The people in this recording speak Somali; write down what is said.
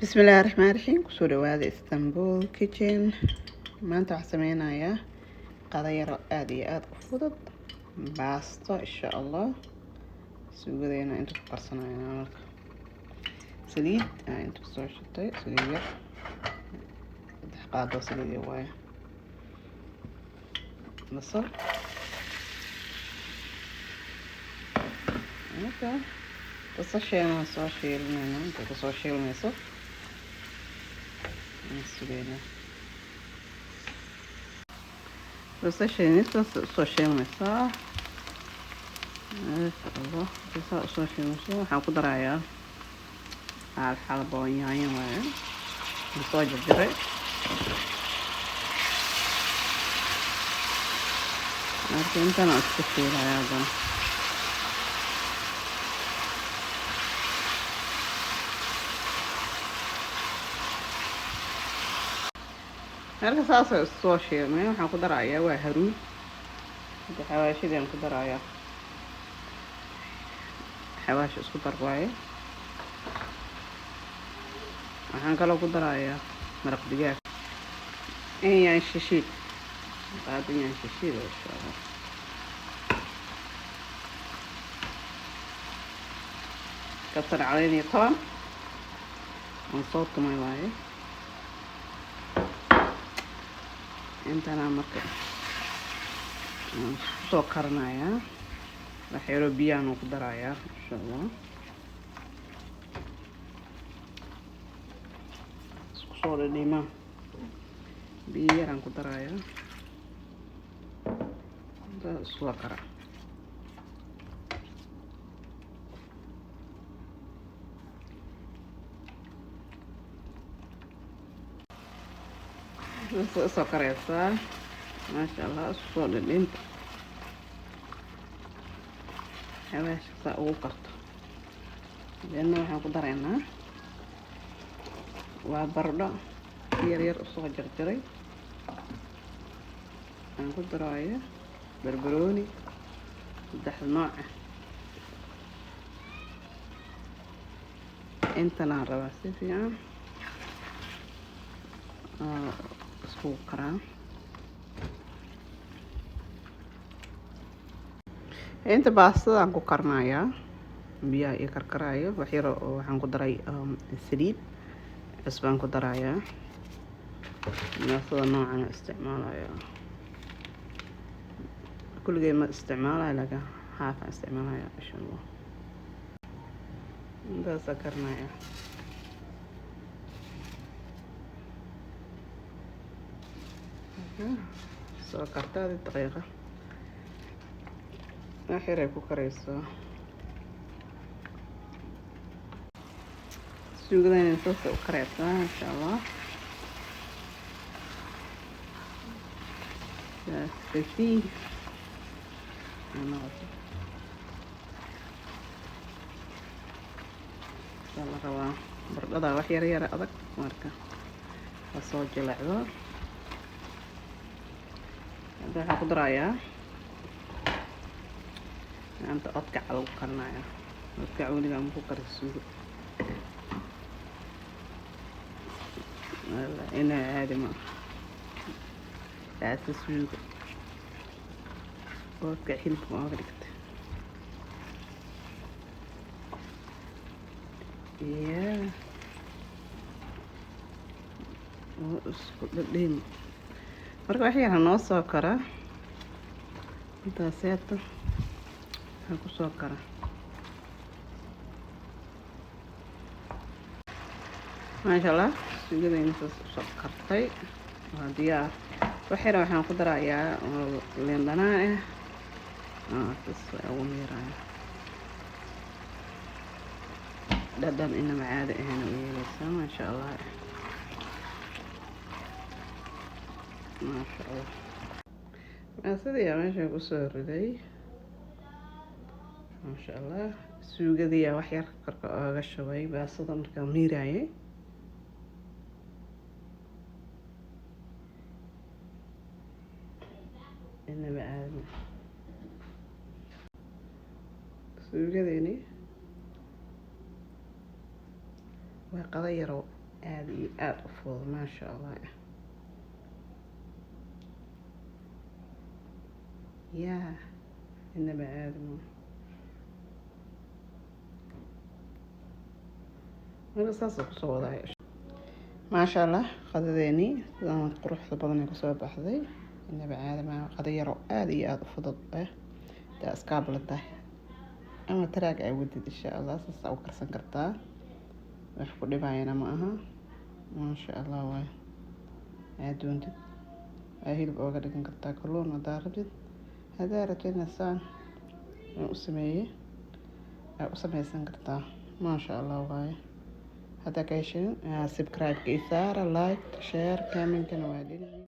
بسم الله الرحمن الرحيم كسور هذا اسطنبول كيتشن ما انت حسمينا يا قضية آدي فضد باستا إن شاء الله سوق ذينا انتو قرصنا هنا سليد انتو صور شطي سليد قادو سليد يوايا بصل اوكي بصل شينا صور شيل منه انتو صور شيل ميسو سلينا بس شيء صوشي مسا ما شاء الله بس صوشي مسا حنقدر على الحلبة وياي وين بصوج الجري لكن انت انا استفيد هذا هذا ساس الصوشي ما حنقدر على وهرود انت حواشي دي نقدر على حواشي اسكو درواي waxaan kaloo ku darayaa maraq digaag yaan shishiid qaado yaan shishiid insha Allah kabsar caleen iyo toon aan soo tumay waaye intana marka soo karanayaa waxyaro biyaan ku darayaa insha Allah صورة ليمون بيران كدرايا ده سوكرا سكر يسا ما شاء الله صورة لين حواش سأوقت لأنه إحنا كدراينا وبردة ير usoo jarjaray aan ku daraayo barbarooni saddex nooc intana rabaa si fiican isku qaraa inta baastada aan ku karnayaa biyaha iyo karkaraayo waxaan ku daray saliid cusbaan ku darayaa baastada noocan isticmaalayo kulligay ma isticmaalayo laakiin haafaan isticmaalaya insha Allah intaasa karnaya soo kartaadi daqiiqa axiray ku karaysaa suugadayna saas u karaysaa insha Allah كثير يلا روا بردada wax yar yar adag marka la soo jilacdo waxaan ku darayaa anta oodkac lagu karinayo oodkac weliga ma ku kariso ina caadi ma suugo oodkac hilib ma dhigta isku dhadhin marka wax yar noo soo kara intaaseeto waxaan ku soo kara maasha Allah suugadayna soo kartay waa diyaar waxayna waxaan ku darayaa liin dhanaan bas ugu miiraya dhadhan inama caadi ahayn u yeelaysaa maasha Allah maasha Allah sidii meesha kusoo riday maasha Allah suugadii wax yar karka ooga shubay baasada markaa miirayay inaba caadi suugadeeni waa qada yaro aada iyo aada u fudud maasha allah. yaa inaba aadamo marka saasoo kusoo wadaayo maasha allah. qadadeeni sidaan quruxda badan ay kusoo baxday inaba aadama. qada yaro aada iyo aada u fudud daa iskaabla tahay ama taraag ay wadid insha allah saas u karsan kartaa. wax ku dhibayana ma aha maasha allah waay. aad doontid waa hilib ooga dhigan kartaa kalluun hadaa rabtid. hadaa rabtidna saan u sameeyey u samaysan kartaa maasha allah waay. haddaa ka hesheen subscribe-ka isaara, like, share, comment-kana waa dhinaci